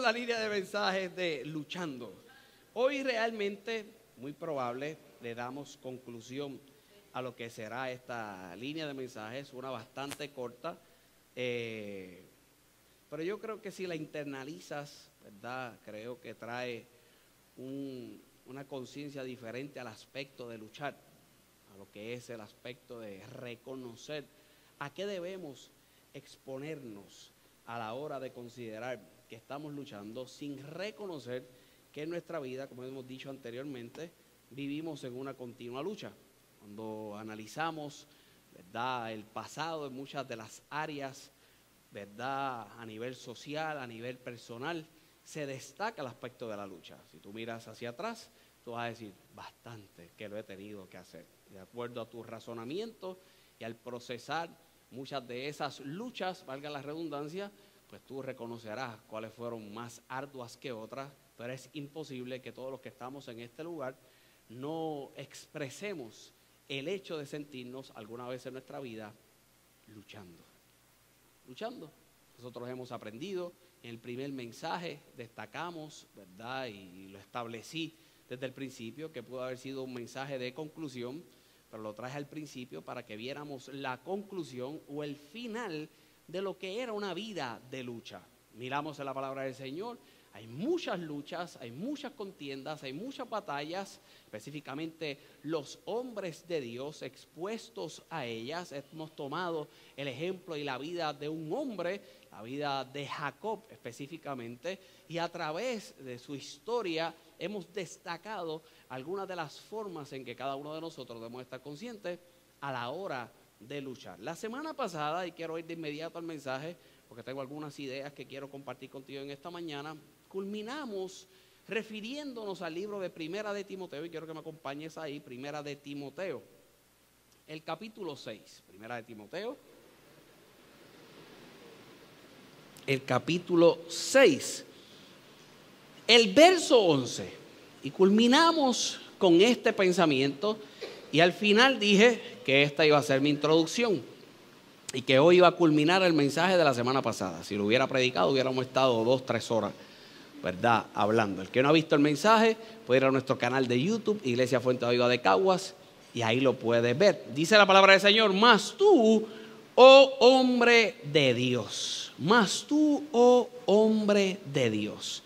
la línea de mensajes de Luchando. Hoy realmente, muy probable, le damos conclusión a lo que será esta línea de mensajes, una bastante corta, pero yo creo que si la internalizas, ¿verdad? Creo que trae una conciencia diferente al aspecto de luchar, a lo que es el aspecto de reconocer a qué debemos exponernos a la hora de considerar que estamos luchando, sin reconocer que en nuestra vida, como hemos dicho anteriormente, vivimos en una continua lucha. Cuando analizamos, ¿verdad?, el pasado en muchas de las áreas, ¿verdad?, a nivel social, a nivel personal, se destaca el aspecto de la lucha. Si tú miras hacia atrás, tú vas a decir, bastante que lo he tenido que hacer. De acuerdo a tu razonamiento y al procesar muchas de esas luchas, valga la redundancia, pues tú reconocerás cuáles fueron más arduas que otras, pero es imposible que todos los que estamos en este lugar no expresemos el hecho de sentirnos alguna vez en nuestra vida luchando. Nosotros hemos aprendido, en el primer mensaje destacamos, ¿verdad?, y lo establecí desde el principio, que pudo haber sido un mensaje de conclusión, pero lo traje al principio para que viéramos la conclusión o el final de lo que era una vida de lucha. Miramos en la palabra del Señor, hay muchas luchas, hay muchas contiendas, hay muchas batallas, específicamente los hombres de Dios expuestos a ellas. Hemos tomado el ejemplo y la vida de un hombre, la vida de Jacob específicamente, y a través de su historia hemos destacado algunas de las formas en que cada uno de nosotros debemos estar conscientes a la hora de luchar. La semana pasada, y quiero ir de inmediato al mensaje, porque tengo algunas ideas que quiero compartir contigo en esta mañana, culminamos refiriéndonos al libro de Primera de Timoteo, y quiero que me acompañes ahí, Primera de Timoteo, el capítulo 6, Primera de Timoteo, el capítulo 6, el verso 11, y culminamos con este pensamiento, y al final dije que esta iba a ser mi introducción, y que hoy iba a culminar el mensaje de la semana pasada. Si lo hubiera predicado, hubiéramos estado 2-3 horas, ¿verdad?, hablando. El que no ha visto el mensaje puede ir a nuestro canal de YouTube, Iglesia Fuente de Vida de Caguas, y ahí lo puede ver. Dice la palabra del Señor: mas tú, oh hombre de Dios, mas tú, oh hombre de Dios.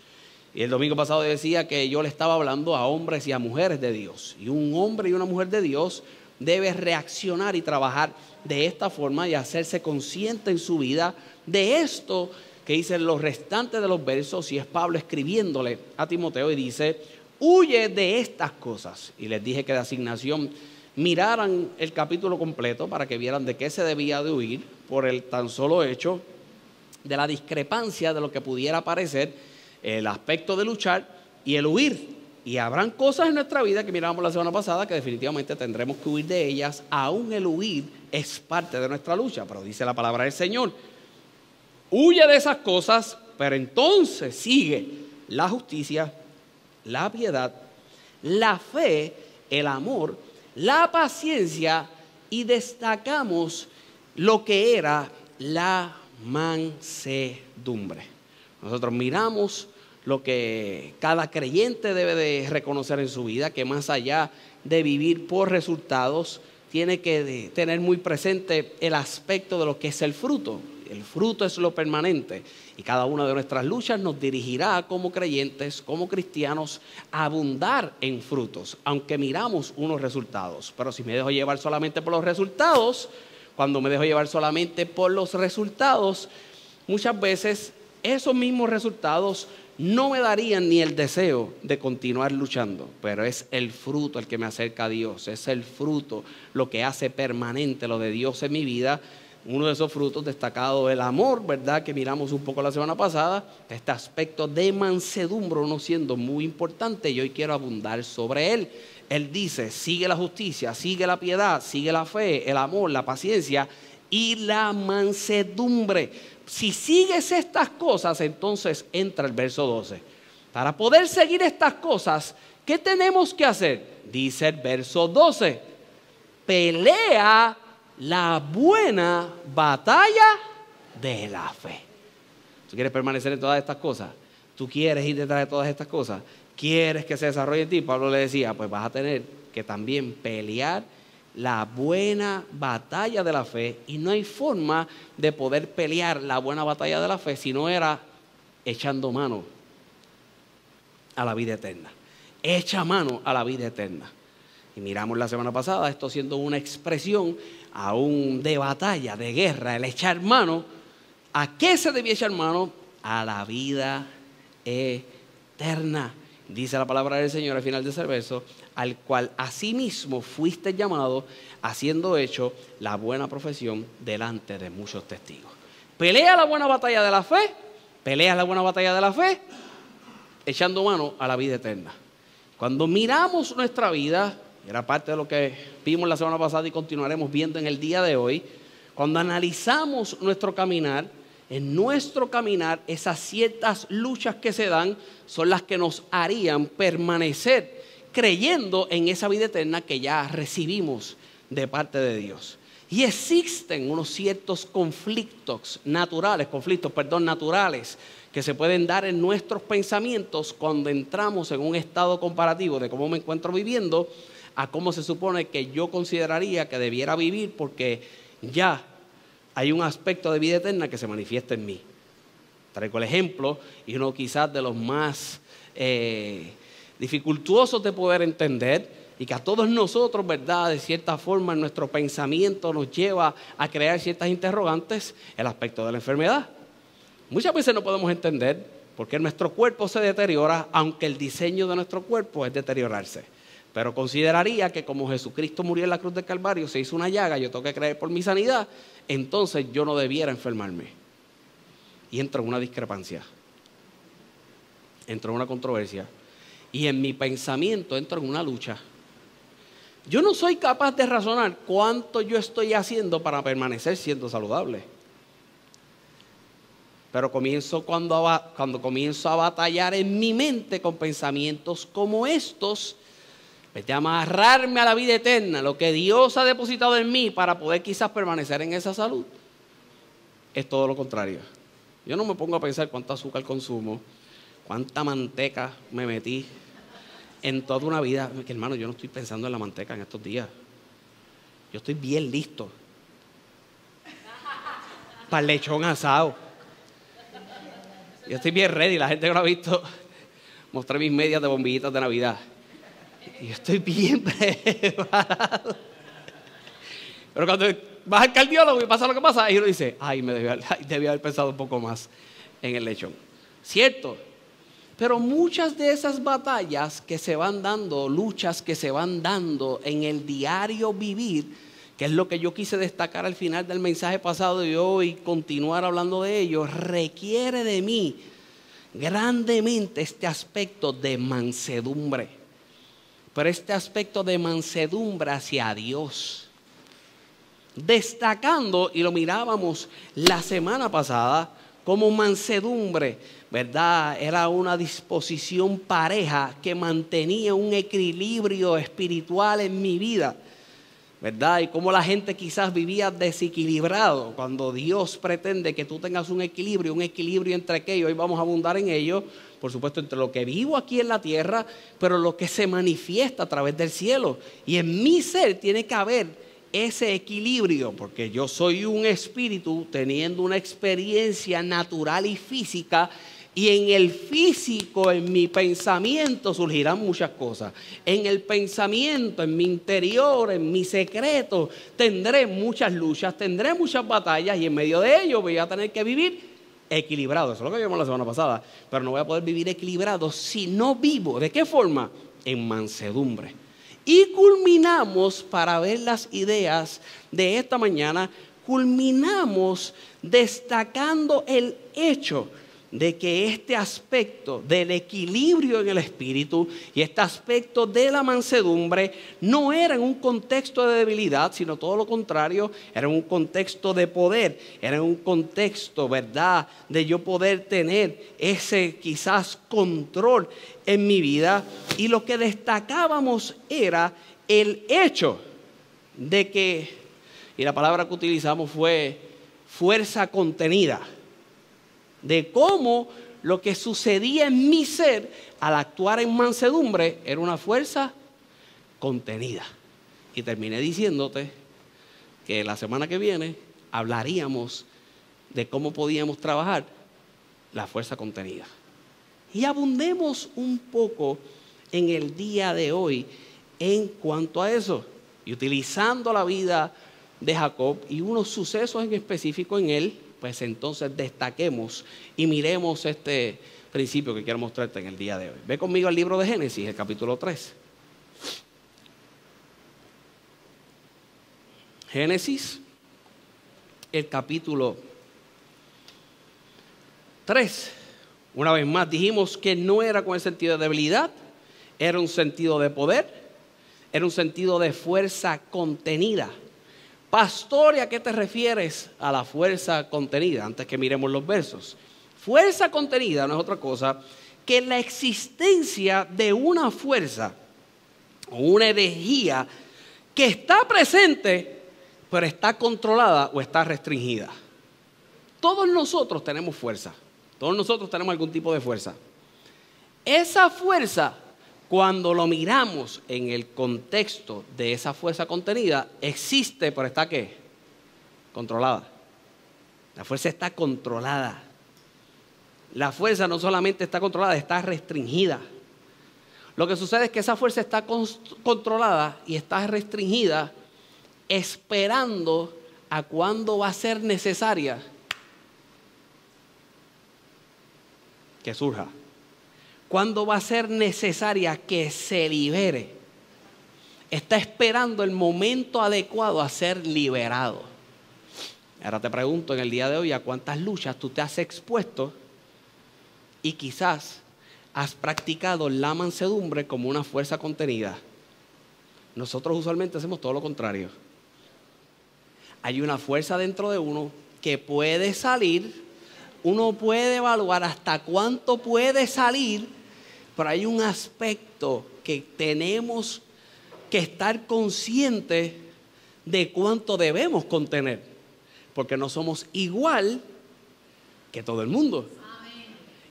Y el domingo pasado decía que yo le estaba hablando a hombres y a mujeres de Dios. Y un hombre y una mujer de Dios debe reaccionar y trabajar de esta forma y hacerse consciente en su vida de esto que dicen los restantes de los versos, y es Pablo escribiéndole a Timoteo y dice: huye de estas cosas. Y les dije que de asignación miraran el capítulo completo para que vieran de qué se debía de huir, por el tan solo hecho de la discrepancia de lo que pudiera parecer el aspecto de luchar y el huir. Y habrán cosas en nuestra vida que miramos la semana pasada que definitivamente tendremos que huir de ellas. Aún el huir es parte de nuestra lucha, pero dice la palabra del Señor: huye de esas cosas, pero entonces sigue la justicia, la piedad, la fe, el amor, la paciencia, y destacamos lo que era la mansedumbre. Nosotros miramos lo que cada creyente debe de reconocer en su vida, que más allá de vivir por resultados, tiene que tener muy presente el aspecto de lo que es el fruto. El fruto es lo permanente, y cada una de nuestras luchas nos dirigirá como creyentes, como cristianos, a abundar en frutos, aunque miramos unos resultados. Pero si me dejo llevar solamente por los resultados, cuando me dejo llevar solamente por los resultados, muchas veces esos mismos resultados no me darían ni el deseo de continuar luchando, pero es el fruto el que me acerca a Dios, es el fruto lo que hace permanente lo de Dios en mi vida. Uno de esos frutos destacado, el amor, ¿verdad?, que miramos un poco la semana pasada, este aspecto de mansedumbre no siendo muy importante, y hoy quiero abundar sobre él. Él dice: sigue la justicia, sigue la piedad, sigue la fe, el amor, la paciencia y la mansedumbre. Si sigues estas cosas, entonces entra el verso 12. Para poder seguir estas cosas, ¿qué tenemos que hacer? Dice el verso 12: pelea la buena batalla de la fe. ¿Tú quieres permanecer en todas estas cosas? tú quieres ir detrás de todas estas cosas, quieres que se desarrolle en ti, Pablo le decía, pues vas a tener que también pelear la buena batalla de la fe, y no hay forma de poder pelear la buena batalla de la fe si no era echando mano a la vida eterna. Echa mano a la vida eterna. Y miramos la semana pasada esto siendo una expresión aún de batalla, de guerra, el echar mano. ¿A qué se debía echar mano? A la vida eterna. Dice la palabra del Señor al final de ese verso, al cual asimismo fuiste llamado, haciendo hecho la buena profesión delante de muchos testigos. Pelea la buena batalla de la fe, pelea la buena batalla de la fe, echando mano a la vida eterna. Cuando miramos nuestra vida, era parte de lo que vimos la semana pasada y continuaremos viendo en el día de hoy, cuando analizamos nuestro caminar, en nuestro caminar, esas ciertas luchas que se dan son las que nos harían permanecer creyendo en esa vida eterna que ya recibimos de parte de Dios. Y existen unos ciertos conflictos naturales que se pueden dar en nuestros pensamientos cuando entramos en un estado comparativo de cómo me encuentro viviendo a cómo se supone que yo consideraría que debiera vivir, porque ya hay un aspecto de vida eterna que se manifiesta en mí. Traigo el ejemplo, y uno quizás de los más dificultuosos de poder entender, y que a todos nosotros, ¿verdad?, de cierta forma en nuestro pensamiento nos lleva a crear ciertas interrogantes, el aspecto de la enfermedad. Muchas veces no podemos entender por qué nuestro cuerpo se deteriora, aunque el diseño de nuestro cuerpo es deteriorarse. Pero consideraría que como Jesucristo murió en la cruz del Calvario, se hizo una llaga, yo tengo que creer por mi sanidad, entonces yo no debiera enfermarme. Y entro en una discrepancia, entro en una controversia, y en mi pensamiento entro en una lucha. Yo no soy capaz de razonar cuánto yo estoy haciendo para permanecer siendo saludable. Pero cuando comienzo a batallar en mi mente con pensamientos como estos, de amarrarme a la vida eterna, lo que Dios ha depositado en mí para poder quizás permanecer en esa salud, es todo lo contrario. Yo no me pongo a pensar cuánto azúcar consumo, cuánta manteca me metí en toda una vida. Que, hermano, yo no estoy pensando en la manteca en estos días. Yo estoy bien listo para el lechón asado. Yo estoy bien ready. La gente que lo ha visto, mostré mis medias de bombillitas de Navidad. Y yo estoy bien preparado. Pero cuando vas al cardiólogo y pasa lo que pasa, y uno dice, ay, debí haber pensado un poco más en el lechón. ¿Cierto? Pero muchas de esas batallas que se van dando, luchas que se van dando en el diario vivir, que es lo que yo quise destacar al final del mensaje pasado de hoy y continuar hablando de ello, requiere de mí grandemente este aspecto de mansedumbre. Pero este aspecto de mansedumbre hacia Dios. Destacando, y lo mirábamos la semana pasada, como mansedumbre, ¿verdad? Era una disposición pareja que mantenía un equilibrio espiritual en mi vida, ¿verdad? Y como la gente quizás vivía desequilibrado, cuando Dios pretende que tú tengas un equilibrio entre aquello, y vamos a abundar en ello, por supuesto, entre lo que vivo aquí en la tierra, pero lo que se manifiesta a través del cielo. Y en mi ser tiene que haber ese equilibrio, porque yo soy un espíritu teniendo una experiencia natural y física, y en el físico, en mi pensamiento surgirán muchas cosas. En el pensamiento, en mi interior, en mi secreto, tendré muchas luchas, tendré muchas batallas, y en medio de ello voy a tener que vivir equilibrado. Eso es lo que vimos la semana pasada. Pero no voy a poder vivir equilibrado si no vivo. ¿De qué forma? En mansedumbre. Y culminamos, para ver las ideas de esta mañana, culminamos destacando el hecho de que este aspecto del equilibrio en el espíritu y este aspecto de la mansedumbre no era en un contexto de debilidad, sino todo lo contrario, era un contexto de poder, era un contexto, ¿verdad?, de yo poder tener ese quizás control en mi vida. Y lo que destacábamos era el hecho de que, y la palabra que utilizamos fue fuerza contenida, de cómo lo que sucedía en mi ser al actuar en mansedumbre era una fuerza contenida. Y terminé diciéndote que la semana que viene hablaríamos de cómo podíamos trabajar la fuerza contenida. Y abundemos un poco en el día de hoy en cuanto a eso. Y utilizando la vida de Jacob y unos sucesos en específico en él, pues entonces destaquemos y miremos este principio que quiero mostrarte en el día de hoy. Ve conmigo al libro de Génesis, el capítulo 3. Génesis, el capítulo 3. Una vez más dijimos que no era con el sentido de debilidad, era un sentido de poder, era un sentido de fuerza contenida. Pastor, ¿y a qué te refieres a la fuerza contenida? Antes que miremos los versos. Fuerza contenida no es otra cosa que la existencia de una fuerza o una energía que está presente, pero está controlada o está restringida. Todos nosotros tenemos fuerza. Todos nosotros tenemos algún tipo de fuerza. Esa fuerza, cuando lo miramos en el contexto de esa fuerza contenida, existe, pero está ¿qué? Controlada. La fuerza está controlada. La fuerza no solamente está controlada, está restringida. Lo que sucede es que esa fuerza está controlada y está restringida esperando a cuándo va a ser necesaria que surja. ¿Cuándo va a ser necesaria que se libere? Está esperando el momento adecuado a ser liberado. Ahora te pregunto en el día de hoy, ¿a cuántas luchas tú te has expuesto y quizás has practicado la mansedumbre como una fuerza contenida? Nosotros usualmente hacemos todo lo contrario. Hay una fuerza dentro de uno que puede salir. Uno puede evaluar hasta cuánto puede salir, pero hay un aspecto que tenemos que estar conscientes de cuánto debemos contener, porque no somos igual que todo el mundo.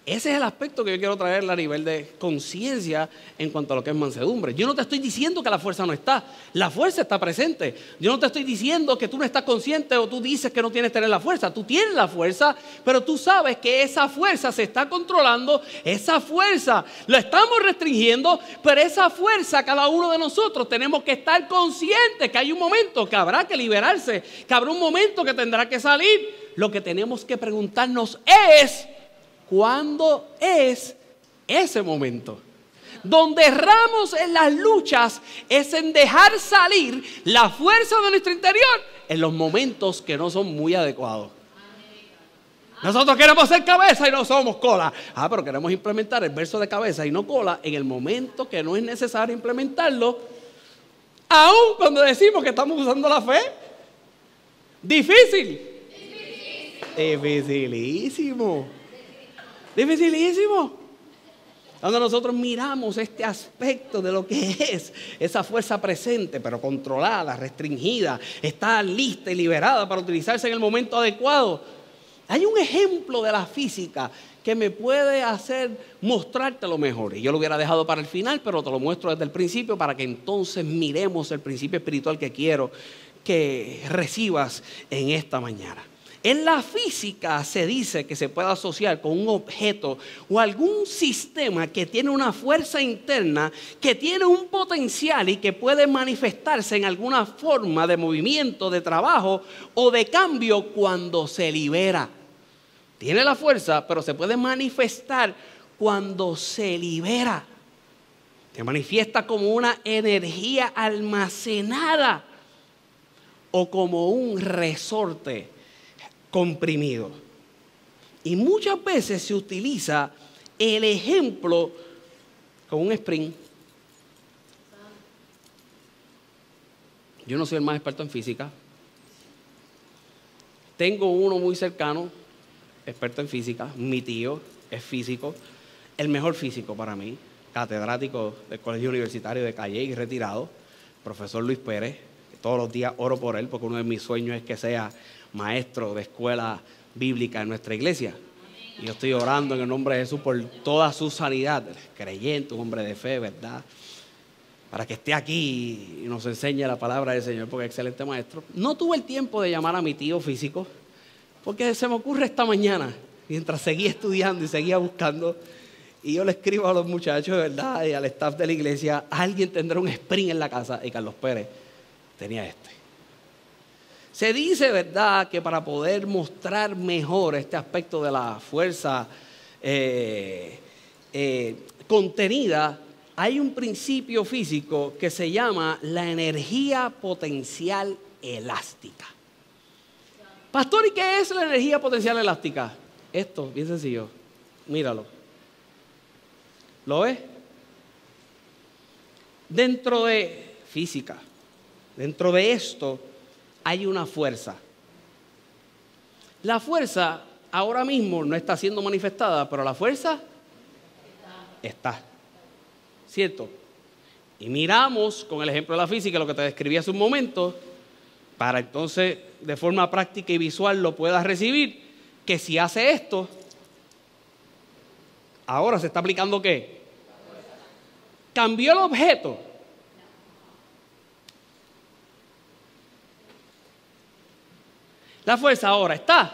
Ese es el aspecto que yo quiero traer a nivel de conciencia en cuanto a lo que es mansedumbre. Yo no te estoy diciendo que la fuerza no está. La fuerza está presente. Yo no te estoy diciendo que tú no estás consciente o tú dices que no tienes que tener la fuerza. Tú tienes la fuerza, pero tú sabes que esa fuerza se está controlando. Esa fuerza la estamos restringiendo, pero esa fuerza cada uno de nosotros tenemos que estar conscientes que hay un momento que habrá que liberarse, que habrá un momento que tendrá que salir. Lo que tenemos que preguntarnos es: ¿cuándo es ese momento? Donde erramos en las luchas es en dejar salir la fuerza de nuestro interior en los momentos que no son muy adecuados. Nosotros queremos ser cabeza y no somos cola. Pero queremos implementar el verso de cabeza y no cola en el momento que no es necesario implementarlo, aun cuando decimos que estamos usando la fe. Difícil. Dificilísimo. Dificilísimo. Cuando nosotros miramos este aspecto de lo que es esa fuerza presente, pero controlada, restringida, está lista y liberada para utilizarse en el momento adecuado. Hay un ejemplo de la física que me puede hacer mostrarte lo mejor. Y yo lo hubiera dejado para el final, pero te lo muestro desde el principio para que entonces miremos el principio espiritual que quiero que recibas en esta mañana. En la física se dice que se puede asociar con un objeto o algún sistema que tiene una fuerza interna, que tiene un potencial y que puede manifestarse en alguna forma de movimiento, de trabajo o de cambio cuando se libera. Tiene la fuerza, pero se puede manifestar cuando se libera. Se manifiesta como una energía almacenada o como un resorte comprimido. Y muchas veces se utiliza el ejemplo con un spring. Yo no soy el más experto en física. Tengo uno muy cercano, experto en física. Mi tío es físico, el mejor físico para mí, catedrático del Colegio Universitario de Calle y retirado, profesor Luis Pérez. Todos los días oro por él porque uno de mis sueños es que sea maestro de escuela bíblica en nuestra iglesia. Y yo estoy orando en el nombre de Jesús por toda su sanidad. Creyente, un hombre de fe, ¿verdad? Para que esté aquí y nos enseñe la palabra del Señor, porque es excelente maestro. No tuve el tiempo de llamar a mi tío físico, porque se me ocurre esta mañana, mientras seguía estudiando y seguía buscando, y yo le escribo a los muchachos, ¿verdad? Y al staff de la iglesia, alguien tendrá un sprint en la casa, y Carlos Pérez tenía este. Se dice, ¿verdad?, que para poder mostrar mejor este aspecto de la fuerza contenida, hay un principio físico que se llama la energía potencial elástica. Pastor, ¿y qué es la energía potencial elástica? Esto, bien sencillo, míralo. ¿Lo ves? Dentro de física, dentro de esto, hay una fuerza. La fuerza ahora mismo no está siendo manifestada, pero la fuerza está. ¿Cierto? Y miramos con el ejemplo de la física, lo que te describí hace un momento, para entonces de forma práctica y visual lo puedas recibir, que si hace esto, ahora se está aplicando ¿qué? ¿Cambió el objeto? La fuerza ahora está.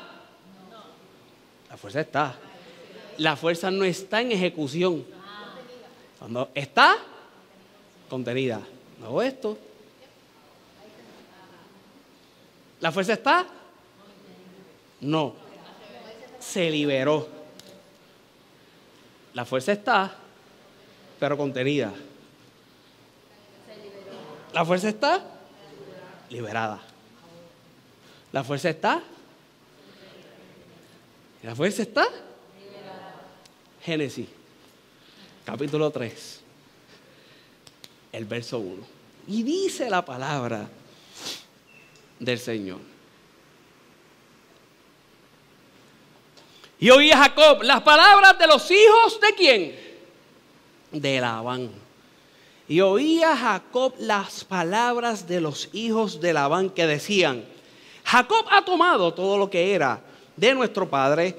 La fuerza está. La fuerza no está en ejecución. Cuando está contenida. No hago esto. ¿La fuerza está? No. Se liberó. La fuerza está, pero contenida. La fuerza está liberada. La fuerza está. La fuerza está. Génesis, capítulo 3, el verso 1. Y dice la palabra del Señor. Y oía Jacob las palabras de los hijos ¿de quién? De Labán. Y oía Jacob las palabras de los hijos de Labán que decían: Jacob ha tomado todo lo que era de nuestro padre,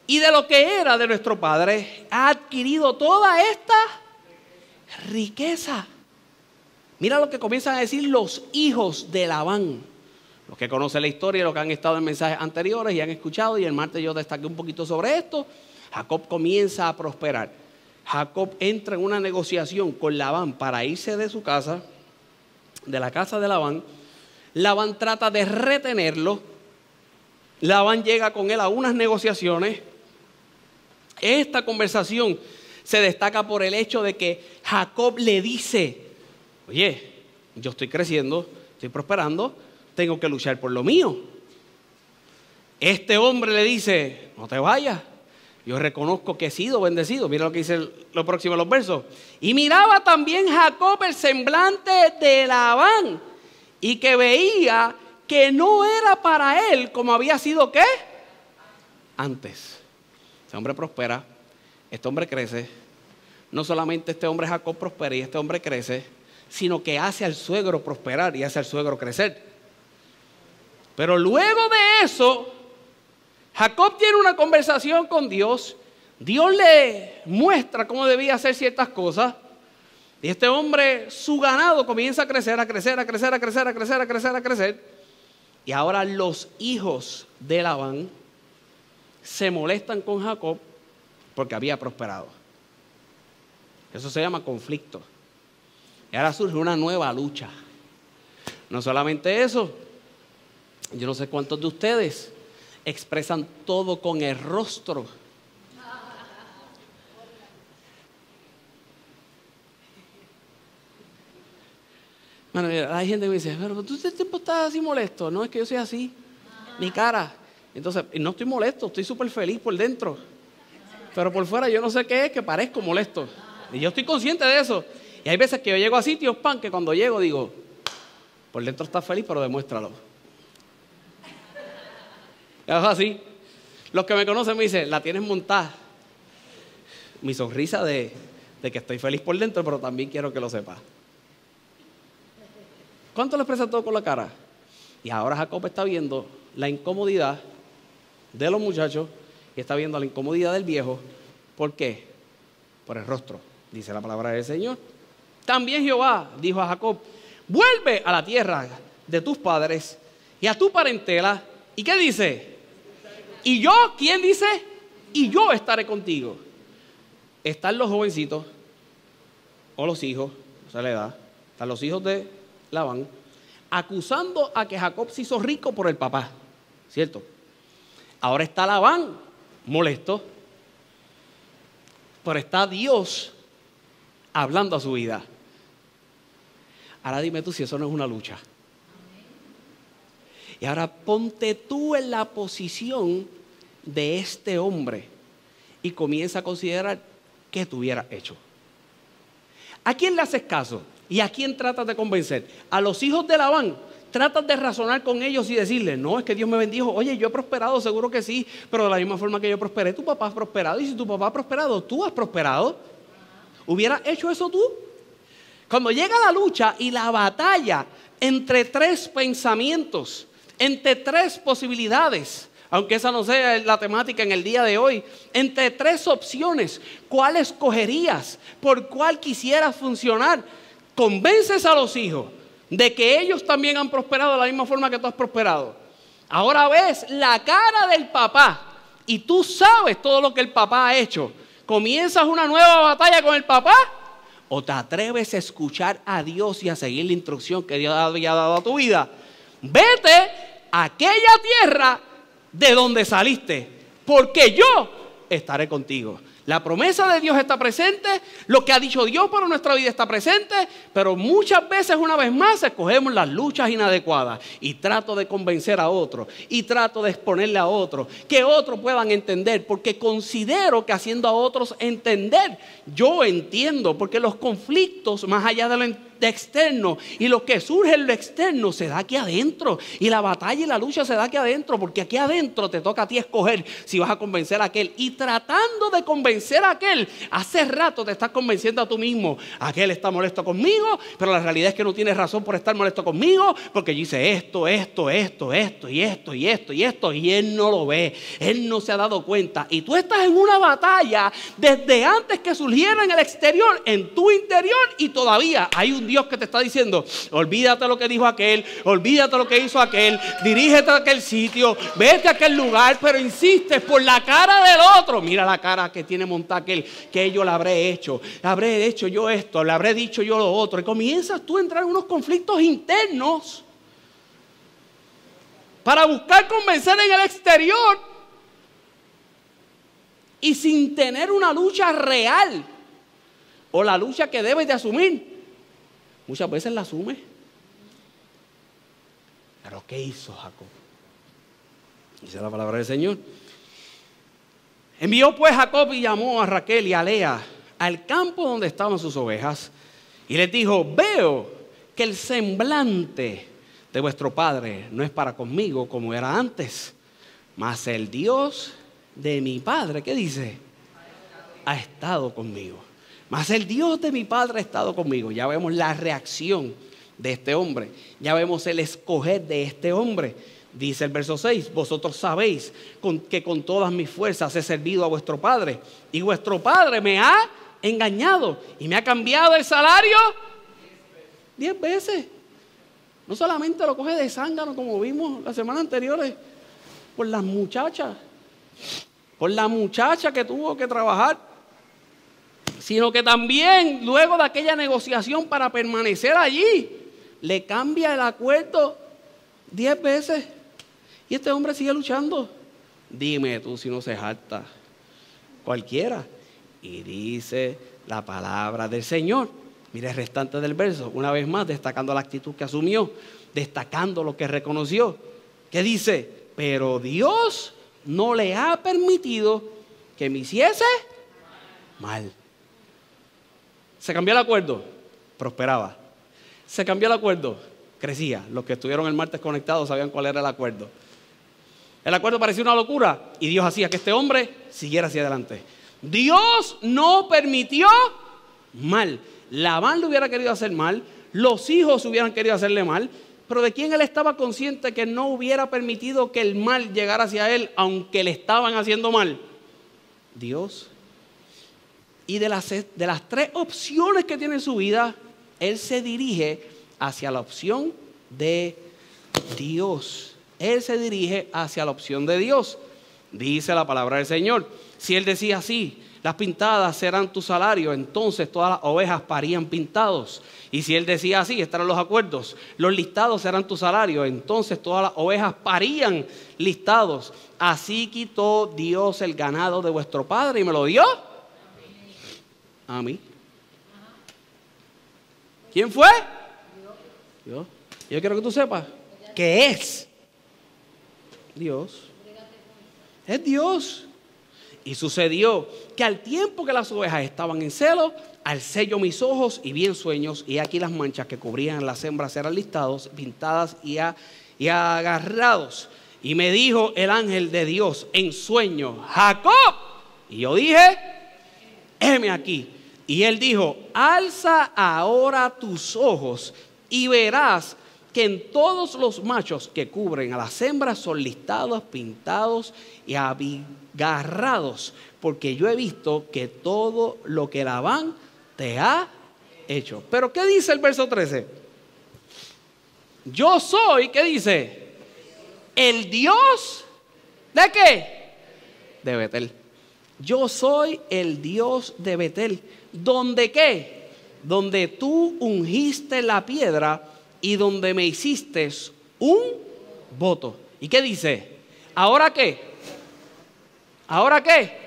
y de lo que era de nuestro padre ha adquirido toda esta riqueza. Mira lo que comienzan a decir los hijos de Labán. Los que conocen la historia, los que han estado en mensajes anteriores y han escuchado, y el martes yo destaqué un poquito sobre esto. Jacob comienza a prosperar. Jacob entra en una negociación con Labán para irse de su casa, de la casa de Labán. Labán trata de retenerlo. Labán llega con él a unas negociaciones. Esta conversación se destaca por el hecho de que Jacob le dice: oye, yo estoy creciendo, estoy prosperando, tengo que luchar por lo mío. Este hombre le dice: no te vayas, yo reconozco que he sido bendecido. Mira lo que dice lo próximo de los versos. Y miraba también Jacob el semblante de Labán, y que veía que no era para él como había sido ¿qué? Antes. Este hombre prospera, este hombre crece. No solamente este hombre Jacob prospera y este hombre crece, sino que hace al suegro prosperar y hace al suegro crecer. Pero luego de eso, Jacob tiene una conversación con Dios. Dios le muestra cómo debía hacer ciertas cosas. Y este hombre, su ganado comienza a crecer, a crecer, a crecer, a crecer, a crecer, a crecer, a crecer. Y ahora los hijos de Labán se molestan con Jacob porque había prosperado. Eso se llama conflicto. Y ahora surge una nueva lucha. No solamente eso, yo no sé cuántos de ustedes expresan todo con el rostro. Bueno, hay gente que me dice: pero tú este tiempo estás así molesto. No, es que yo soy así, mi cara. Entonces, no estoy molesto, estoy súper feliz por dentro. Pero por fuera yo no sé qué es, que parezco molesto. Y yo estoy consciente de eso. Y hay veces que yo llego a sitios, que cuando llego digo: por dentro estás feliz, pero demuéstralo. Es así. Los que me conocen me dicen: la tienes montada. Mi sonrisa de que estoy feliz por dentro, pero también quiero que lo sepas. ¿Cuánto le expresa todo con la cara? Y ahora Jacob está viendo la incomodidad de los muchachos y está viendo la incomodidad del viejo. ¿Por qué? Por el rostro, dice la palabra del Señor. También Jehová dijo a Jacob: vuelve a la tierra de tus padres y a tu parentela. ¿Y qué dice? Y yo, ¿quién dice? Y yo estaré contigo. Están los jovencitos o los hijos, o sea, la edad, están los hijos de Labán acusando a que Jacob se hizo rico por el papá, ¿cierto? Ahora está Labán molesto, pero está Dios hablando a su vida. Ahora dime tú si eso no es una lucha. Y ahora ponte tú en la posición de este hombre y comienza a considerar qué tú hubieras hecho. ¿A quién le haces caso? ¿Y a quién tratas de convencer? ¿A los hijos de Labán? Tratas de razonar con ellos y decirles: no, es que Dios me bendijo. Oye, yo he prosperado, seguro que sí, pero de la misma forma que yo prosperé, tu papá ha prosperado. Y si tu papá ha prosperado, tú has prosperado. ¿Hubieras hecho eso tú? Cuando llega la lucha y la batalla entre tres pensamientos, entre tres posibilidades, aunque esa no sea la temática en el día de hoy, entre tres opciones, ¿cuál escogerías? ¿Por cuál quisieras funcionar? Convences a los hijos de que ellos también han prosperado de la misma forma que tú has prosperado. Ahora ves la cara del papá y tú sabes todo lo que el papá ha hecho. ¿Comienzas una nueva batalla con el papá? ¿O te atreves a escuchar a Dios y a seguir la instrucción que Dios había dado a tu vida? Vete a aquella tierra de donde saliste, porque yo estaré contigo. La promesa de Dios está presente, lo que ha dicho Dios para nuestra vida está presente, pero muchas veces, una vez más, escogemos las luchas inadecuadas y trato de convencer a otro y trato de exponerle a otro, que otros puedan entender, porque considero que haciendo a otros entender, yo entiendo, porque los conflictos más allá de lo externo y lo que surge en lo externo se da aquí adentro, y la batalla y la lucha se da aquí adentro, porque aquí adentro te toca a ti escoger si vas a convencer a aquel, y tratando de convencer a aquel, hace rato te estás convenciendo a tú mismo. Aquel está molesto conmigo, pero la realidad es que no tiene razón por estar molesto conmigo, porque yo hice esto y él no lo ve, él no se ha dado cuenta, y tú estás en una batalla desde antes que surgiera en el exterior, en tu interior, y todavía hay un Dios que te está diciendo: olvídate lo que dijo aquel, olvídate lo que hizo aquel, dirígete a aquel sitio, vete a aquel lugar, pero insistes por la cara del otro. Mira la cara que tiene montada aquel, que yo le habré hecho yo esto, le habré dicho yo lo otro, y comienzas tú a entrar en unos conflictos internos para buscar convencer en el exterior y sin tener una lucha real o la lucha que debes de asumir. Muchas veces la asume. Pero ¿qué hizo Jacob? Dice la palabra del Señor: envió pues Jacob y llamó a Raquel y a Lea al campo donde estaban sus ovejas, y les dijo: veo que el semblante de vuestro padre no es para conmigo como era antes, mas el Dios de mi padre, ¿qué dice? Ha estado conmigo. Mas el Dios de mi padre ha estado conmigo. Ya vemos la reacción de este hombre. Ya vemos el escoger de este hombre. Dice el verso 6: vosotros sabéis que con todas mis fuerzas he servido a vuestro padre, y vuestro padre me ha engañado y me ha cambiado el salario 10 veces. No solamente lo coge de zángano, como vimos la semana anterior, por las muchachas, por la muchacha que tuvo que trabajar, sino que también luego de aquella negociación para permanecer allí, le cambia el acuerdo 10 veces. Y este hombre sigue luchando. Dime tú si no se jacta cualquiera. Y dice la palabra del Señor. Mire el restante del verso, una vez más destacando la actitud que asumió, destacando lo que reconoció. ¿Qué dice? Pero Dios no le ha permitido que me hiciese mal. Se cambió el acuerdo, prosperaba. Se cambió el acuerdo, crecía. Los que estuvieron el martes conectados sabían cuál era el acuerdo. El acuerdo parecía una locura y Dios hacía que este hombre siguiera hacia adelante. Dios no permitió mal. Labán le hubiera querido hacer mal, los hijos hubieran querido hacerle mal, Pero ¿de quién él estaba consciente que no hubiera permitido que el mal llegara hacia él, aunque le estaban haciendo mal? Dios. Y de las 3 opciones que tiene en su vida, él se dirige hacia la opción de Dios. Él se dirige hacia la opción de Dios. Dice la palabra del Señor. Si él decía así, las pintadas serán tu salario, entonces todas las ovejas parían pintados. Y si él decía así, estarán los acuerdos, los listados serán tu salario, entonces todas las ovejas parían listados. Así quitó Dios el ganado de vuestro padre y me lo dio a mí. ¿Quién fue? Dios. Yo quiero que tú sepas que es Dios. Es Dios. Y sucedió que al tiempo que las ovejas estaban en celo, alcé yo mis ojos y vi en sueños, y aquí las manchas que cubrían las hembras eran listados, pintadas y agarrados. Y me dijo el ángel de Dios en sueño, Jacob. Y yo dije, heme aquí. Y él dijo, alza ahora tus ojos y verás que en todos los machos que cubren a las hembras son listados, pintados y agarrados, porque yo he visto que todo lo que Labán te ha hecho. Pero ¿qué dice el verso 13? Yo soy, ¿qué dice? El Dios, ¿de qué? De Betel. Yo soy el Dios de Betel. ¿Dónde qué? Donde tú ungiste la piedra y donde me hiciste un voto. ¿Y qué dice? ¿Ahora qué? ¿Ahora qué?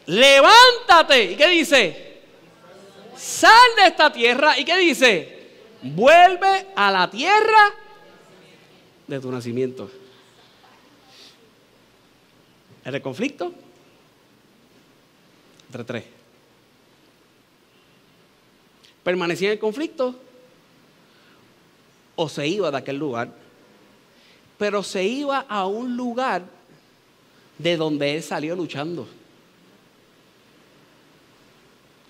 Levántate. ¿Y qué dice? Sal de esta tierra. ¿Y qué dice? Vuelve a la tierra de tu nacimiento. ¿Era el conflicto? Entre 3. ¿Permanecía en el conflicto? ¿O se iba de aquel lugar? Pero se iba a un lugar de donde él salió luchando.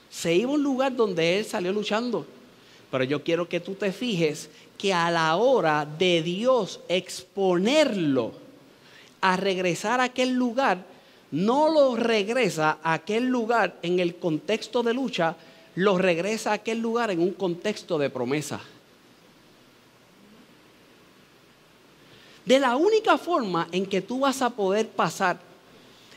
Se iba a un lugar donde él salió luchando. Pero yo quiero que tú te fijes que a la hora de Dios exponerlo a regresar a aquel lugar, no lo regresa a aquel lugar en el contexto de lucha, lo regresa a aquel lugar en un contexto de promesa. De la única forma en que tú vas a poder pasar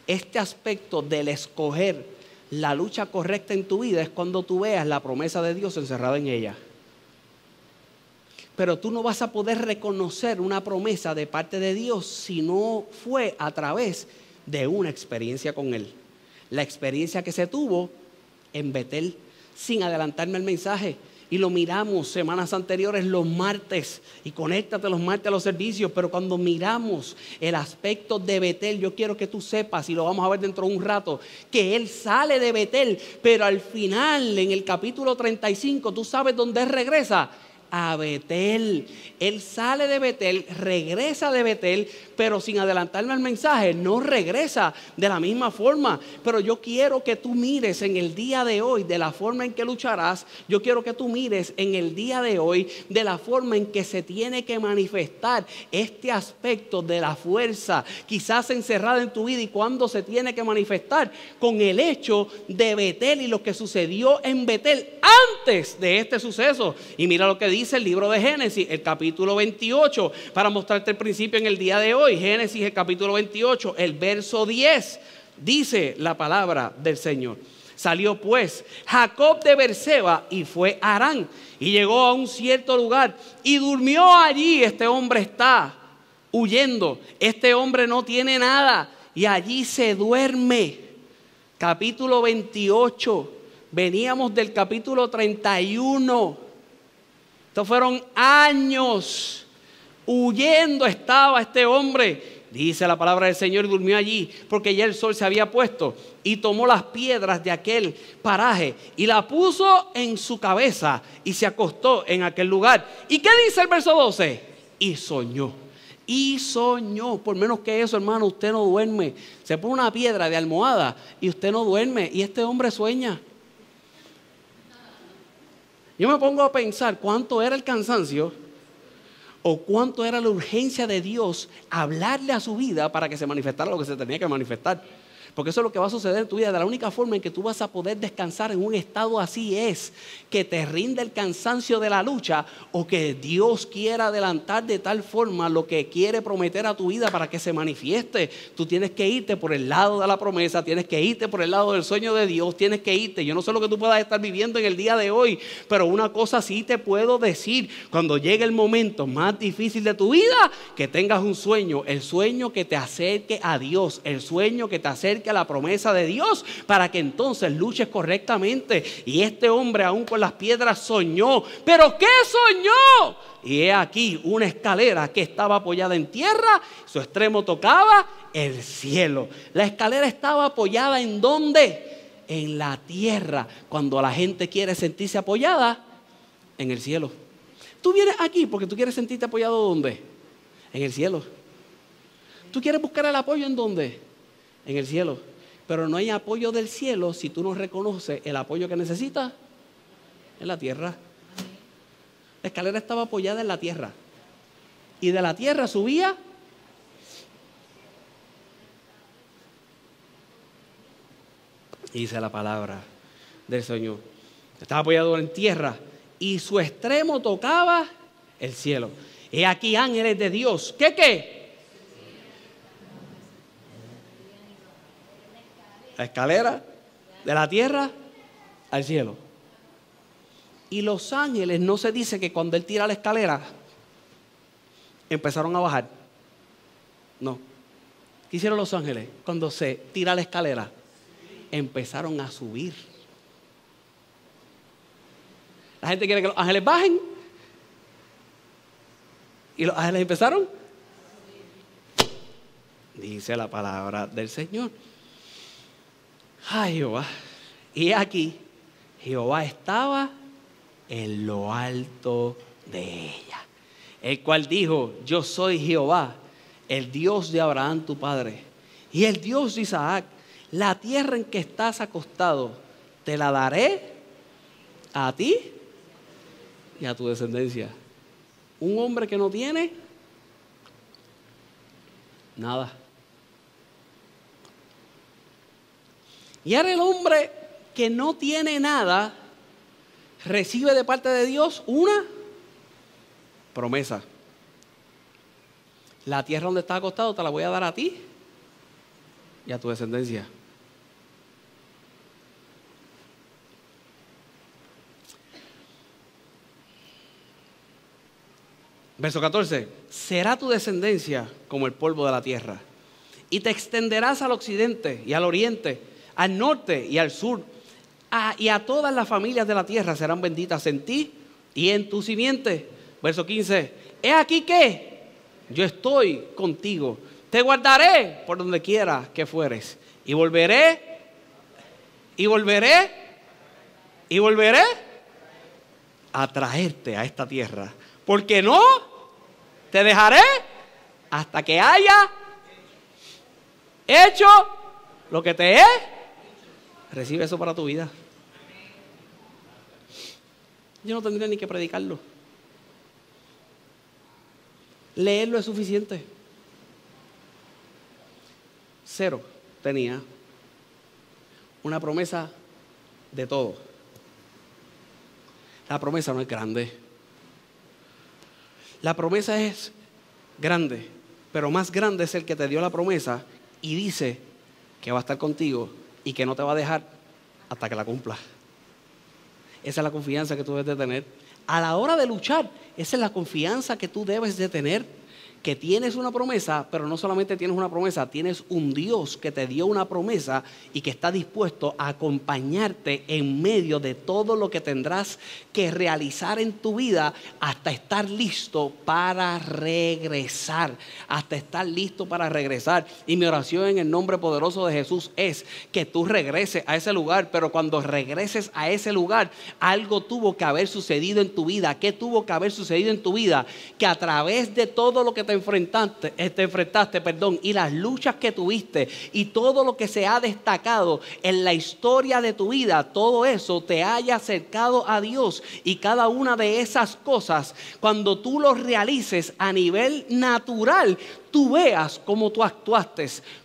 este aspecto del escoger la lucha correcta en tu vida es cuando tú veas la promesa de Dios encerrada en ella. Pero tú no vas a poder reconocer una promesa de parte de Dios si no fue a través de una experiencia con Él. La experiencia que se tuvo en Betel, sin adelantarme al mensaje. Y lo miramos semanas anteriores, los martes, y conéctate los martes a los servicios, pero cuando miramos el aspecto de Betel, yo quiero que tú sepas, y lo vamos a ver dentro de un rato, que él sale de Betel, pero al final, en el capítulo 35, ¿tú sabes dónde él regresa? A Betel. Él sale de Betel, regresa de Betel, pero sin adelantarme al mensaje, no regresa de la misma forma. Pero yo quiero que tú mires en el día de hoy de la forma en que lucharás. Yo quiero que tú mires en el día de hoy de la forma en que se tiene que manifestar este aspecto de la fuerza, quizás encerrada en tu vida, y cuándo se tiene que manifestar con el hecho de Betel y lo que sucedió en Betel antes de este suceso. Y mira lo que dice el libro de Génesis, el capítulo 28, para mostrarte el principio en el día de hoy. Génesis, el capítulo 28, el verso 10, dice la palabra del Señor. Salió pues Jacob de Berseba y fue a Harán, y llegó a un cierto lugar y durmió allí. Este hombre está huyendo, este hombre no tiene nada, y allí se duerme. Capítulo 28, veníamos del capítulo 31. Estos fueron años. Huyendo estaba este hombre. Dice la palabra del Señor, durmió allí porque ya el sol se había puesto, y tomó las piedras de aquel paraje y la puso en su cabeza y se acostó en aquel lugar. ¿Y qué dice el verso 12? Y soñó. Y soñó. Por menos que eso, hermano, usted no duerme. Se pone una piedra de almohada y usted no duerme, y este hombre sueña. Yo me pongo a pensar cuánto era el cansancio o cuánto era la urgencia de Dios hablarle a su vida para que se manifestara lo que se tenía que manifestar. Porque eso es lo que va a suceder en tu vida. De la única forma en que tú vas a poder descansar en un estado así es que te rinda el cansancio de la lucha, o que Dios quiera adelantar de tal forma lo que quiere prometer a tu vida para que se manifieste. Tú tienes que irte por el lado de la promesa, tienes que irte por el lado del sueño de Dios, tienes que irte. Yo no sé lo que tú puedas estar viviendo en el día de hoy, pero una cosa sí te puedo decir: cuando llegue el momento más difícil de tu vida, que tengas un sueño, el sueño que te acerque a Dios, el sueño que te acerque a la promesa de Dios, para que entonces luches correctamente. Y este hombre, aún con las piedras, soñó. ¿Pero qué soñó? Y he aquí una escalera que estaba apoyada en tierra, su extremo tocaba el cielo. La escalera estaba apoyada ¿en dónde? En la tierra. Cuando la gente quiere sentirse apoyada, en el cielo. Tú vienes aquí porque tú quieres sentirte apoyado ¿dónde? En el cielo. ¿Tú quieres buscar el apoyo en dónde? En el cielo. Pero no hay apoyo del cielo si tú no reconoces el apoyo que necesitas en la tierra. La escalera estaba apoyada en la tierra, y de la tierra subía y dice la palabra del Señor. Estaba apoyado en tierra y su extremo tocaba el cielo. He aquí ángeles de Dios. ¿Qué? La escalera de la tierra al cielo. Y los ángeles, no se dice que cuando él tira la escalera empezaron a bajar. No. ¿Qué hicieron los ángeles? Cuando se tira la escalera, empezaron a subir. La gente quiere que los ángeles bajen, y los ángeles empezaron. Dice la palabra del Señor. Ay, Jehová. Y aquí Jehová estaba en lo alto de ella, el cual dijo: yo soy Jehová, el Dios de Abraham tu padre, y el Dios de Isaac. La tierra en que estás acostado te la daré a ti y a tu descendencia. Un hombre que no tiene nada. Y ahora el hombre que no tiene nada recibe de parte de Dios una promesa. La tierra donde estás acostado te la voy a dar a ti y a tu descendencia. Verso 14. Será tu descendencia como el polvo de la tierra, y te extenderás al occidente y al oriente, al norte y al sur, y a todas las familias de la tierra serán benditas en ti y en tu simiente. Verso 15. He aquí que yo estoy contigo, te guardaré por donde quiera que fueres, y volveré a traerte a esta tierra, porque no te dejaré hasta que haya hecho lo que te he. Recibe eso para tu vida. Yo no tendría ni que predicarlo. Leerlo es suficiente. 0 tenía una promesa de todo. La promesa no es grande. La promesa es grande, pero más grande es el que te dio la promesa y dice que va a estar contigo y que no te va a dejar hasta que la cumpla. Esa es la confianza que tú debes de tener. A la hora de luchar, esa es la confianza que tú debes de tener. Que tienes una promesa, pero no solamente tienes una promesa, tienes un Dios que te dio una promesa y que está dispuesto a acompañarte en medio de todo lo que tendrás que realizar en tu vida hasta estar listo para regresar. Hasta estar listo para regresar. Y mi oración en el nombre poderoso de Jesús es que tú regreses a ese lugar, pero cuando regreses a ese lugar, algo tuvo que haber sucedido en tu vida. ¿Qué tuvo que haber sucedido en tu vida? Que a través de todo lo que te enfrentaste, y las luchas que tuviste y todo lo que se ha destacado en la historia de tu vida, todo eso te haya acercado a Dios, y cada una de esas cosas, cuando tú lo realices a nivel natural, tú veas cómo tú actuaste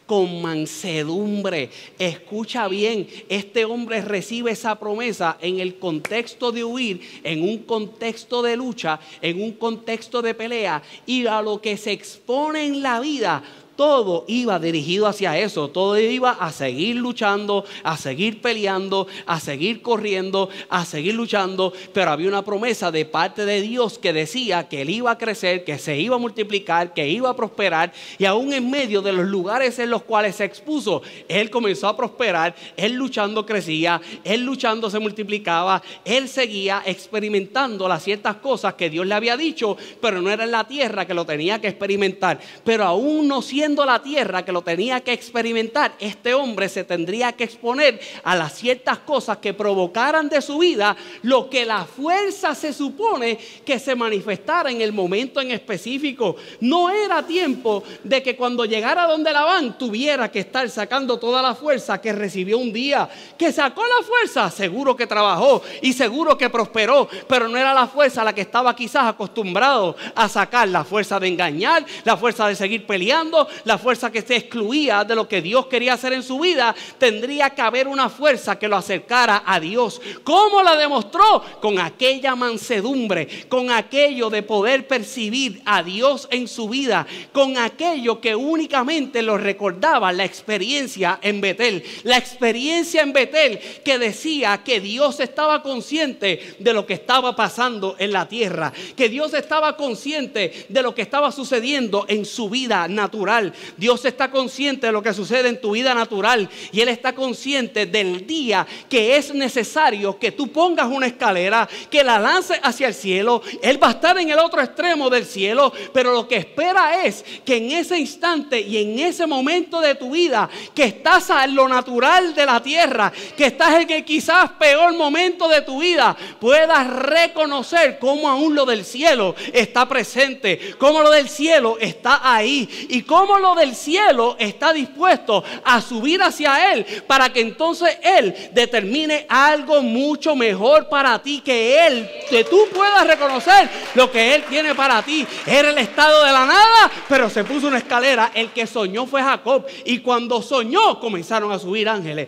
con mansedumbre. Escucha bien, este hombre recibe esa promesa en el contexto de huir, en un contexto de lucha, en un contexto de pelea, y a lo que se expone en la vida. Todo iba dirigido hacia eso, todo iba a seguir luchando, a seguir peleando, a seguir corriendo, a seguir luchando, pero había una promesa de parte de Dios que decía que él iba a crecer, que se iba a multiplicar, que iba a prosperar, y aún en medio de los lugares en los cuales se expuso, él comenzó a prosperar, él luchando crecía, él luchando se multiplicaba, él seguía experimentando las ciertas cosas que Dios le había dicho, pero no era en la tierra que lo tenía que experimentar, pero aún no siendo la tierra que lo tenía que experimentar, este hombre se tendría que exponer a las ciertas cosas que provocaran de su vida lo que la fuerza se supone que se manifestara en el momento en específico. No era tiempo de que cuando llegara donde Labán tuviera que estar sacando toda la fuerza que recibió un día. Que sacó la fuerza, seguro que trabajó y seguro que prosperó, pero no era la fuerza la que estaba quizás acostumbrado a sacar, la fuerza de engañar, la fuerza de seguir peleando, la fuerza que se excluía de lo que Dios quería hacer en su vida. Tendría que haber una fuerza que lo acercara a Dios. ¿Cómo la demostró? Con aquella mansedumbre, con aquello de poder percibir a Dios en su vida, con aquello que únicamente lo recordaba la experiencia en Betel. La experiencia en Betel que decía que Dios estaba consciente de lo que estaba pasando en la tierra, que Dios estaba consciente de lo que estaba sucediendo en su vida natural. Dios está consciente de lo que sucede en tu vida natural, y Él está consciente del día que es necesario que tú pongas una escalera, que la lances hacia el cielo. Él va a estar en el otro extremo del cielo, pero lo que espera es que en ese instante y en ese momento de tu vida, que estás en lo natural de la tierra, que estás en el quizás peor momento de tu vida, puedas reconocer cómo aún lo del cielo está presente, cómo lo del cielo está ahí, y cómo lo del cielo está dispuesto a subir hacia Él, para que entonces Él determine algo mucho mejor para ti, que tú puedas reconocer lo que Él tiene para ti. Era el estado de la nada, pero se puso una escalera. El que soñó fue Jacob, y cuando soñó comenzaron a subir ángeles,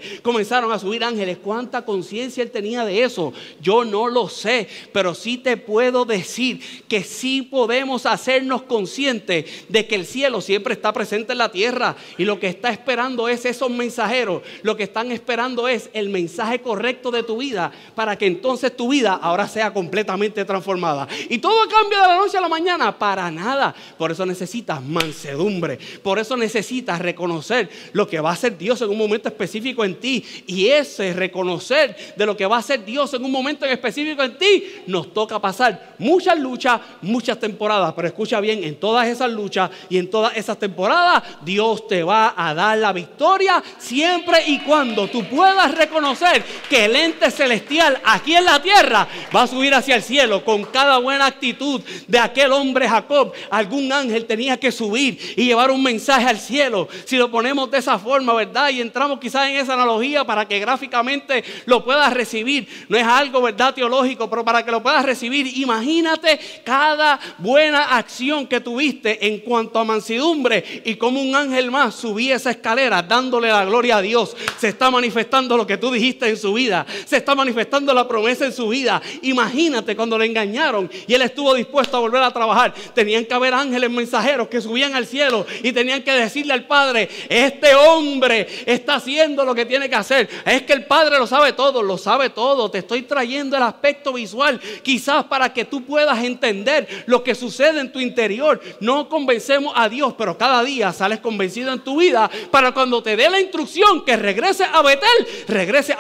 ¿Cuánta conciencia él tenía de eso? Yo no lo sé, pero sí te puedo decir que sí podemos hacernos conscientes de que el cielo siempre está presente en la tierra, y lo que está esperando es esos mensajeros, lo que están esperando es el mensaje correcto de tu vida, para que entonces tu vida ahora sea completamente transformada. Y todo cambia de la noche a la mañana, para nada. Por eso necesitas mansedumbre, por eso necesitas reconocer lo que va a hacer Dios en un momento específico en ti, y ese reconocer de lo que va a hacer Dios en un momento en específico en ti, nos toca pasar muchas luchas, muchas temporadas. Pero escucha bien, en todas esas luchas y en todas esas temporadas, Dios te va a dar la victoria, siempre y cuando tú puedas reconocer que el ente celestial aquí en la tierra va a subir hacia el cielo. Con cada buena actitud de aquel hombre Jacob, algún ángel tenía que subir y llevar un mensaje al cielo. Si lo ponemos de esa forma, ¿verdad? Y entramos quizás en esa analogía para que gráficamente lo puedas recibir. No es algo, ¿verdad?, teológico, pero para que lo puedas recibir, imagínate cada buena acción que tuviste en cuanto a mansedumbre, y como un ángel más subía esa escalera dándole la gloria a Dios. Se está manifestando lo que tú dijiste en su vida, se está manifestando la promesa en su vida. Imagínate cuando le engañaron y él estuvo dispuesto a volver a trabajar. Tenían que haber ángeles mensajeros que subían al cielo y tenían que decirle al Padre: este hombre está haciendo lo que tiene que hacer. Es que el Padre lo sabe todo, lo sabe todo. Te estoy trayendo el aspecto visual, quizás para que tú puedas entender lo que sucede en tu interior. No convencemos a Dios, pero cada día sales convencido en tu vida, para cuando te dé la instrucción que regrese a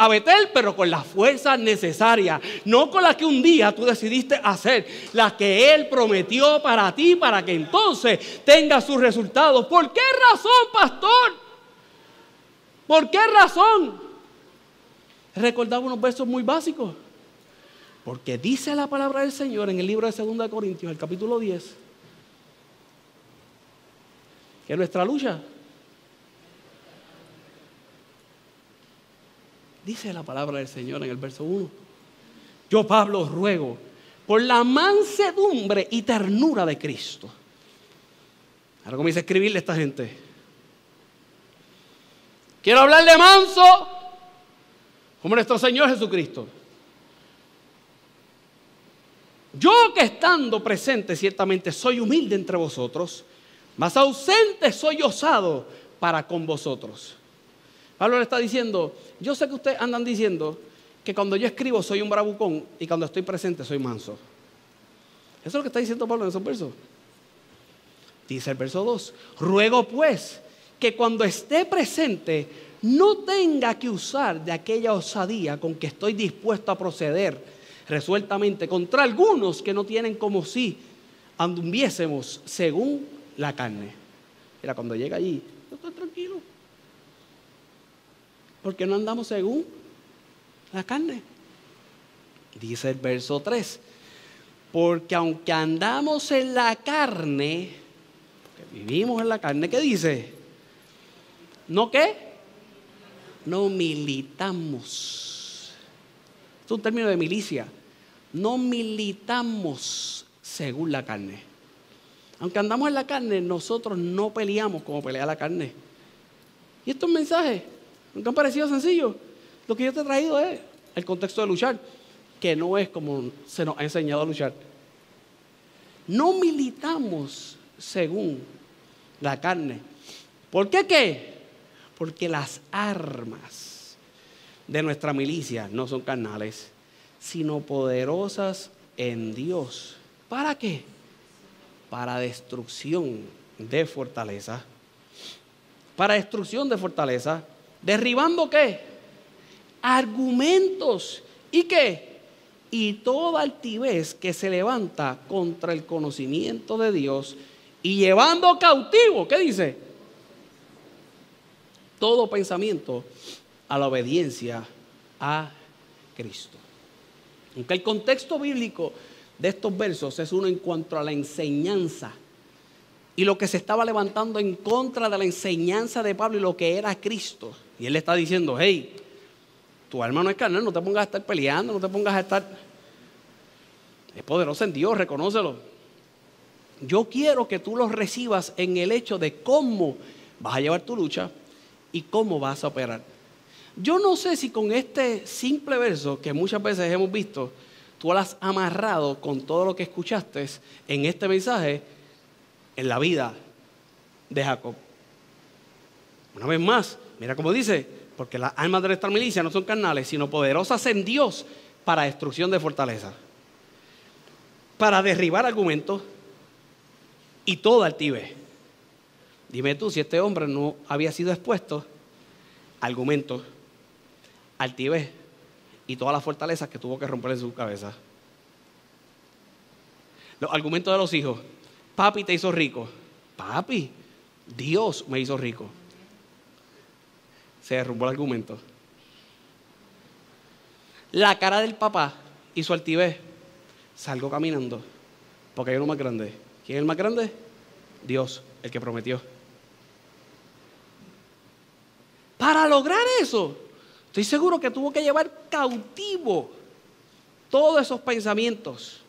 Betel, pero con las fuerzas necesarias, no con las que un día tú decidiste hacer, las que Él prometió para ti, para que entonces tengas sus resultados. ¿Por qué razón, pastor? ¿Por qué razón? Recordaba unos versos muy básicos. Porque dice la palabra del Señor en el libro de 2 Corintios, el capítulo 10, que nuestra lucha, dice la palabra del Señor en el verso 1, yo Pablo ruego por la mansedumbre y ternura de Cristo. Ahora comienza a escribirle a esta gente. Quiero hablarle manso como nuestro Señor Jesucristo. Yo que estando presente ciertamente soy humilde entre vosotros, mas ausente soy osado para con vosotros. Pablo le está diciendo, yo sé que ustedes andan diciendo que cuando yo escribo soy un bravucón y cuando estoy presente soy manso. Eso es lo que está diciendo Pablo en esos versos. Dice el verso 2, ruego pues que cuando esté presente no tenga que usar de aquella osadía con que estoy dispuesto a proceder resueltamente contra algunos que no tienen como si anduviésemos según la carne. Mira, cuando llega allí, yo estoy tranquilo. Porque no andamos según la carne. Dice el verso 3, porque aunque andamos en la carne, que vivimos en la carne, ¿qué dice? ¿No qué? No militamos. Esto es un término de milicia. No militamos según la carne. Aunque andamos en la carne, nosotros no peleamos como pelea la carne. Y estos mensajes, ¿nunca han parecido sencillos? Lo que yo te he traído es el contexto de luchar, que no es como se nos ha enseñado a luchar. No militamos según la carne. ¿Por qué qué? Porque las armas de nuestra milicia no son carnales, sino poderosas en Dios. ¿Para qué? Para destrucción de fortaleza. Para destrucción de fortaleza. ¿Derribando qué? Argumentos. ¿Y qué? Y toda altivez que se levanta contra el conocimiento de Dios y llevando cautivo, ¿qué dice? Todo pensamiento a la obediencia a Cristo. Aunque el contexto bíblico de estos versos es uno en cuanto a la enseñanza y lo que se estaba levantando en contra de la enseñanza de Pablo y lo que era Cristo. Y él le está diciendo, hey, tu alma no es carnal, no te pongas a estar peleando, no te pongas a estar... Es poderoso en Dios, reconócelo. Yo quiero que tú los recibas en el hecho de cómo vas a llevar tu lucha y cómo vas a operar. Yo no sé si con este simple verso que muchas veces hemos visto, tú lo has amarrado con todo lo que escuchaste en este mensaje en la vida de Jacob. Una vez más, mira cómo dice, porque las armas de nuestra milicia no son carnales, sino poderosas en Dios para destrucción de fortaleza, para derribar argumentos y toda altivez. Dime tú, si este hombre no había sido expuesto a argumentos, altivez y todas las fortalezas que tuvo que romper en su cabeza. Los argumentos de los hijos. Papi te hizo rico. Papi, Dios me hizo rico. Se derrumbó el argumento. La cara del papá y su altivez. Salgo caminando porque hay uno más grande. ¿Quién es el más grande? Dios, el que prometió. Para lograr eso, estoy seguro que tuvo que llevar cautivo todos esos pensamientos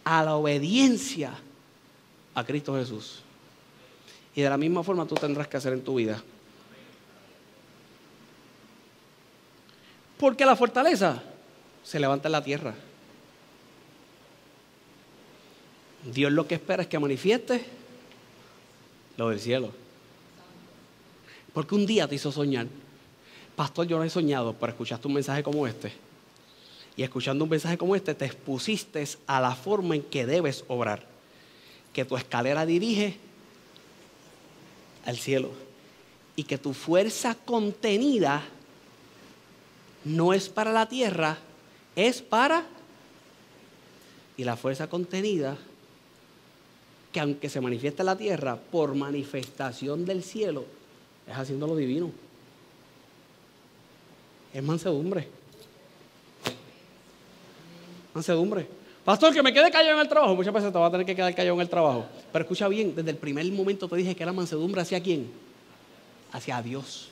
a la obediencia a Cristo Jesús. Y de la misma forma tú tendrás que hacer en tu vida. Porque la fortaleza se levanta en la tierra. Dios lo que espera es que manifieste lo del cielo. Porque un día te hizo soñar. Pastor, yo no he soñado, pero escuchaste un mensaje como este. Y escuchando un mensaje como este, te expusiste a la forma en que debes obrar. Que tu escalera dirige al cielo. Y que tu fuerza contenida no es para la tierra, es para... Y la fuerza contenida, que aunque se manifiesta en la tierra, por manifestación del cielo, es haciendo lo divino. Es mansedumbre. Mansedumbre. Pastor, que me quede callado en el trabajo. Muchas veces te vas a tener que quedar callado en el trabajo. Pero escucha bien, desde el primer momento te dije que era mansedumbre hacia quién, hacia Dios.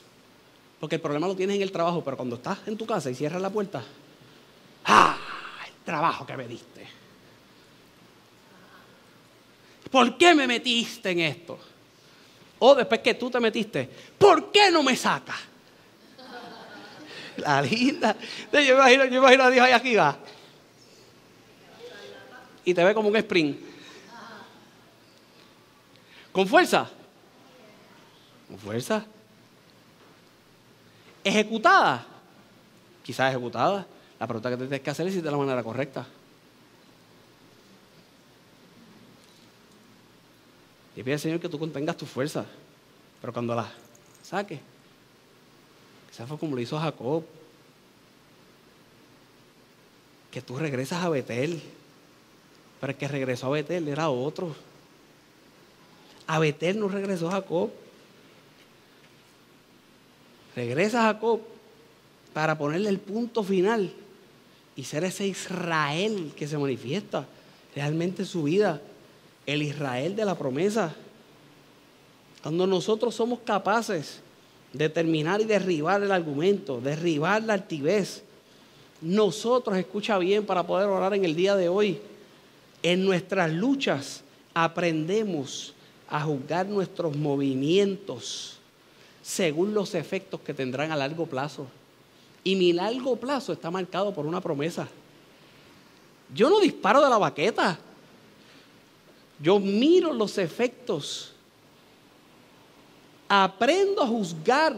Porque el problema lo tienes en el trabajo, pero cuando estás en tu casa y cierras la puerta, ¡ah! El trabajo que me diste. ¿Por qué me metiste en esto? O después que tú te metiste, ¿por qué no me sacas? La linda. Yo imagino a Dios ahí aquí va. Y te ve como un sprint. ¿Con fuerza? ¿Con fuerza? ¿Ejecutada? Quizás ejecutada. La pregunta que tienes que hacer es si de la manera correcta. Y pide al Señor que tú contengas tu fuerza. Pero cuando la saques, quizás fue como lo hizo Jacob. Que tú regresas a Betel. Pero el que regresó a Betel era otro. A Betel no regresó Jacob. Regresa Jacob para ponerle el punto final y ser ese Israel que se manifiesta realmente en su vida. El Israel de la promesa. Cuando nosotros somos capaces de terminar y derribar el argumento, derribar la altivez, nosotros, escucha bien para poder orar en el día de hoy, en nuestras luchas aprendemos a juzgar nuestros movimientos según los efectos que tendrán a largo plazo. Y mi largo plazo está marcado por una promesa. Yo no disparo de la baqueta. Yo miro los efectos. Aprendo a juzgar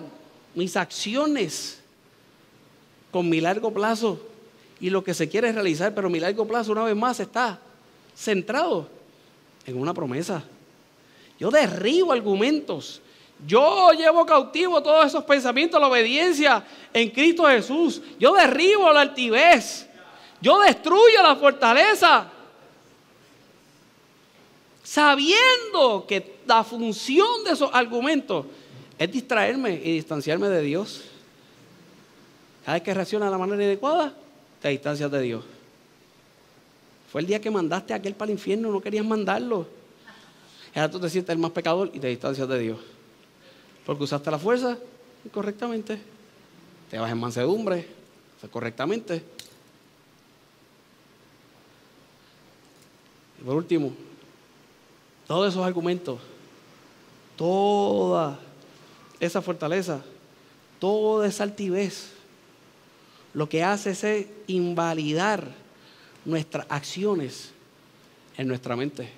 mis acciones con mi largo plazo y lo que se quiere realizar, pero mi largo plazo una vez más está centrado en una promesa. Yo derribo argumentos. Yo llevo cautivo todos esos pensamientos a la obediencia en Cristo Jesús. Yo derribo la altivez. Yo destruyo la fortaleza. Sabiendo que la función de esos argumentos es distraerme y distanciarme de Dios. Cada vez que reacciona de la manera adecuada, te distancias de Dios. Fue el día que mandaste a aquel para el infierno, no querías mandarlo. Ahora tú te sientes el más pecador y te distancias de Dios. Porque usaste la fuerza incorrectamente. Te vas en mansedumbre correctamente. Y por último, todos esos argumentos, toda esa fortaleza, toda esa altivez, lo que hace es invalidar nuestras acciones en nuestra mente.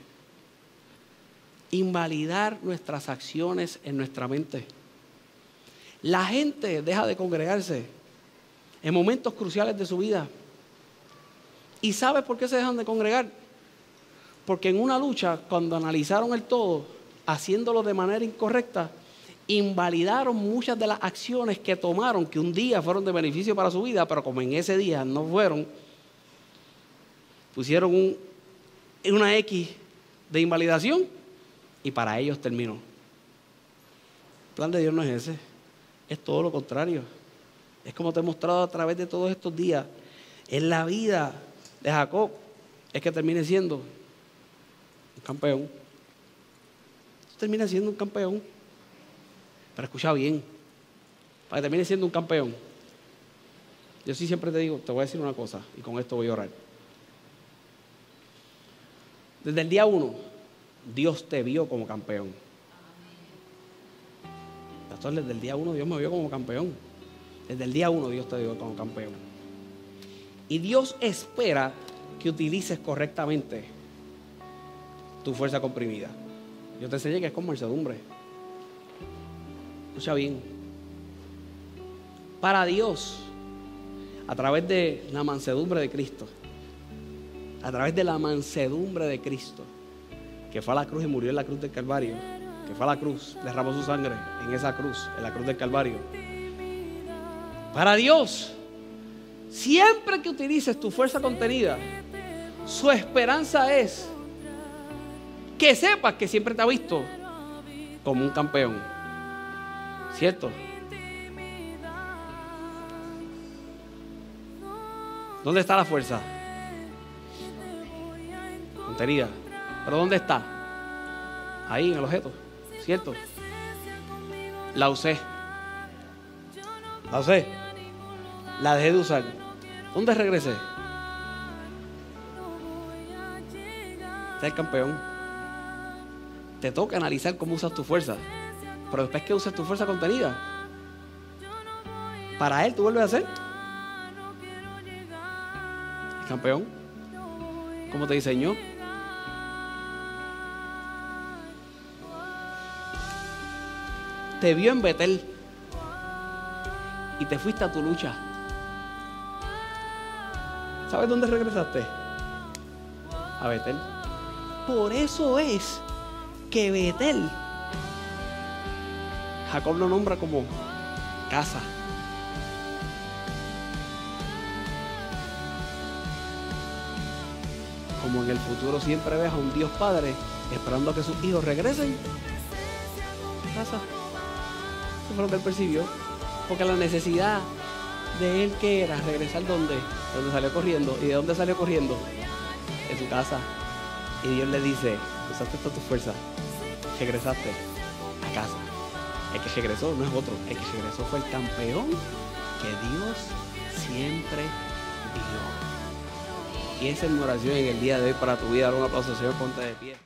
Invalidar nuestras acciones en nuestra mente. La gente deja de congregarse en momentos cruciales de su vida. ¿Y sabe por qué se dejan de congregar? Porque en una lucha, cuando analizaron el todo, haciéndolo de manera incorrecta, invalidaron muchas de las acciones que tomaron, que un día fueron de beneficio para su vida, pero como en ese día no fueron, pusieron una X de invalidación y para ellos terminó. El plan de Dios no es ese, es todo lo contrario. Es como te he mostrado a través de todos estos días. En la vida de Jacob es que termine siendo un campeón. Termina siendo un campeón. Pero escucha bien, para que termine siendo un campeón. Yo sí siempre te digo, te voy a decir una cosa y con esto voy a orar. Desde el día 1, Dios te vio como campeón. Pastor, desde el día 1 Dios me vio como campeón. Desde el día 1 Dios te vio como campeón. Y Dios espera que utilices correctamente tu fuerza comprimida. Yo te enseñé que es con mansedumbre. Escucha bien. Para Dios, a través de la mansedumbre de Cristo, a través de la mansedumbre de Cristo, que fue a la cruz y murió en la cruz del Calvario, que fue a la cruz, derramó su sangre en esa cruz, en la cruz del Calvario. Para Dios, siempre que utilices tu fuerza contenida, su esperanza es que sepas que siempre te ha visto como un campeón. ¿Cierto? ¿Dónde está la fuerza? contenida. ¿Pero dónde está? Ahí en el objeto, ¿cierto? La usé. La usé. La dejé de usar. ¿Dónde regresé? Este es el campeón. Te toca analizar cómo usas tu fuerza. Pero después que uses tu fuerza contenida, para él tú vuelves a ser el campeón, como te diseñó. Te vio en Betel y te fuiste a tu lucha. ¿Sabes dónde regresaste? A Betel. Por eso es que Betel, Jacob lo nombra como casa. Como en el futuro siempre ves a un Dios Padre esperando a que sus hijos regresen a casa. Eso fue lo que él percibió. Porque la necesidad de él, que era regresar donde salió corriendo. ¿Y de dónde salió corriendo? De su casa. Y Dios le dice: usaste toda tu fuerza, regresaste a casa. El que regresó no es otro, el que regresó fue el campeón que Dios siempre vio. Y esa es mi oración en el día de hoy para tu vida. Dale un aplauso, Señor, ponte de pie.